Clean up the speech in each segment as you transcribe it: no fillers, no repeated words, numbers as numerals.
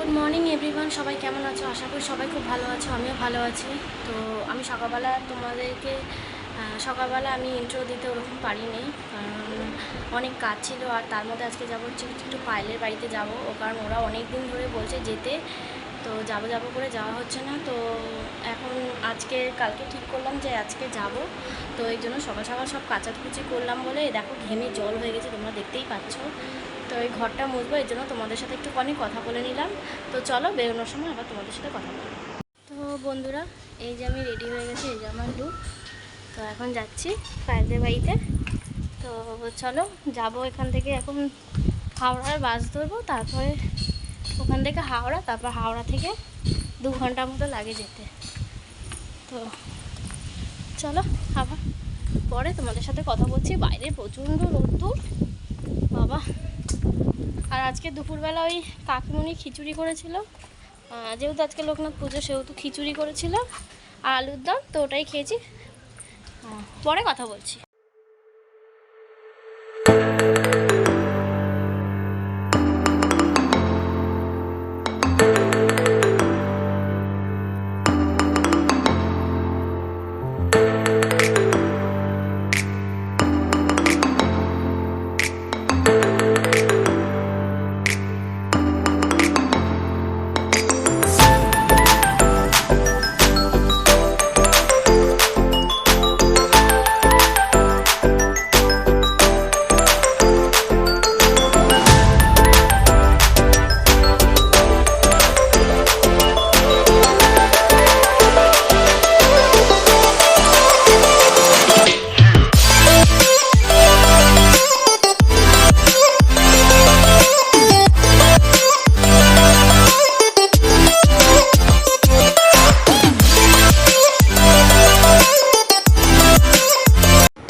Good morning everyone, সবাই কেমন আছো? আশা করি সবাই খুব ভালো আছো, আমিও ভালো আছি। তো আমি সকালবেলা আমি ইন্ট্রো দিতে ওরকম পারিনি, কারণ অনেক কাজ ছিল। আর তার মধ্যে আজকে যাবো হচ্ছে একটু পায়েলের বাড়িতে যাব, ও কারণ ওরা অনেক দিন ধরে বলছে যেতে, তো যাবো করে যাওয়া হচ্ছে না। তো এখন কালকে ঠিক করলাম যে আজকে যাব। তো এই জন্য সকাল সকাল সব কাচাকুচি করলাম বলে দেখো ঘেমে জল হয়ে গেছে, তোমরা দেখতেই পাচ্ছ। তো এই ঘরটা মুছবো, এই জন্য তোমাদের সাথে একটুখানি কথা বলে নিলাম। তো চলো বেরোনোর সময় আবার তোমাদের সাথে কথা বলবো। তো বন্ধুরা, এই যে আমি রেডি হয়ে গেছি, এই যে আমার লুক। তো এখন যাচ্ছি পায়েলদের বাড়িতে। তো চলো যাবো এখান থেকে। এখন হাওড়ার বাস ধরবো, তারপরে ওখান থেকে হাওড়া, তারপর হাওড়া থেকে 2 ঘন্টা মতো লাগে যেতে। তো চলো আবার পরে তোমাদের সাথে কথা বলছি। বাইরে প্রচণ্ড রোদ্দুর বাবা। আর আজকে দুপুরবেলা ওই কাকিমণি খিচুড়ি করেছিল, যেহেতু আজকে লোকনাথ পুজো সেহেতু খিচুড়ি করেছিল আর আলুর দম, তো ওটাই খেয়েছি। পরে কথা বলছি।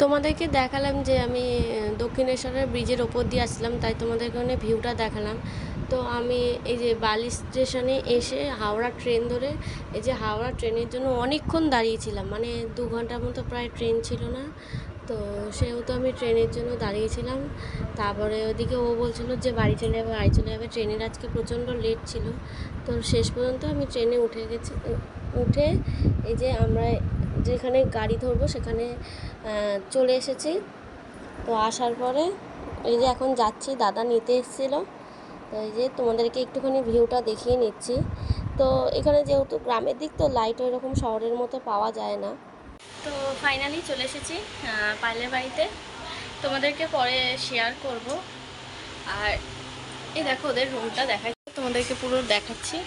তোমাদেরকে দেখালাম যে আমি দক্ষিণেশ্বরের ব্রিজের ওপর দিয়ে আসলাম, তাই তোমাদের কারণে ভিউটা দেখালাম। তো আমি এই যে বালি স্টেশনে এসে হাওড়া ট্রেন ধরে, এই যে হাওড়া ট্রেনের জন্য অনেকক্ষণ দাঁড়িয়েছিলাম, মানে 2 ঘন্টার মতো প্রায় ট্রেন ছিল না। তো সেহেতু আমি ট্রেনের জন্য দাঁড়িয়েছিলাম। তারপরে ওদিকে ও বলছিল যে বাড়ি চলে যাবে। ট্রেনের আজকে প্রচণ্ড লেট ছিল। তো শেষ পর্যন্ত আমি ট্রেনে উঠে এই যে আমরা যেখানে গাড়ি ধরবো সেখানে চলে এসেছি। তো আসার পরে এই যে এখন যাচ্ছি, দাদা নিতে এসেছিলো। তো এই যে তোমাদেরকে একটুখানি ভিউটা দেখিয়ে নিচ্ছি। তো এখানে যেহেতু গ্রামের দিক, তো লাইট ওই রকম শহরের মতো পাওয়া যায় না। তো ফাইনালি চলে এসেছি পায়েলের বাড়িতে, তোমাদেরকে পরে শেয়ার করব। আর এই দেখো ওদের রুমটা তোমাদেরকে পুরো দেখাচ্ছি।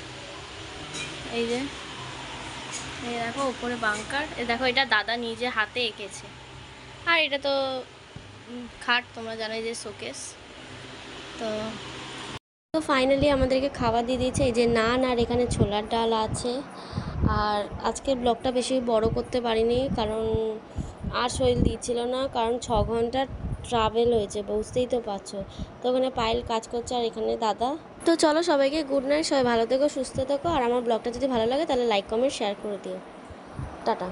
এই যে এই দেখো উপরে বাংকার, এই দেখো এটা দাদা নিজে হাতে এঁকেছে। আর এটা তো খাট, তোমরা জানোই যে শোকেস। তো ফাইনালি আমাদেরকে খাবার দিয়ে দিয়েছে, এই যে নান আর এখানে ছোলার ডাল আছে। আর আজকের ব্লগটা বেশি বড় করতে পারিনি, কারণ আর শরীর দিচ্ছিল না, কারণ 6 ঘন্টা ট্রাভেল হয়েছে, বুঝতেই তো পারছো। তো ওখানে পায়েল কাজ করছে আর এখানে দাদা। তো চলো সবাইকে গুড নাইট, সবাই ভালো থেকো, সুস্থ থেকো। আর আমার ব্লগটা যদি ভালো লাগে তাহলে লাইক কমেন্ট শেয়ার করে দিও। টাটা।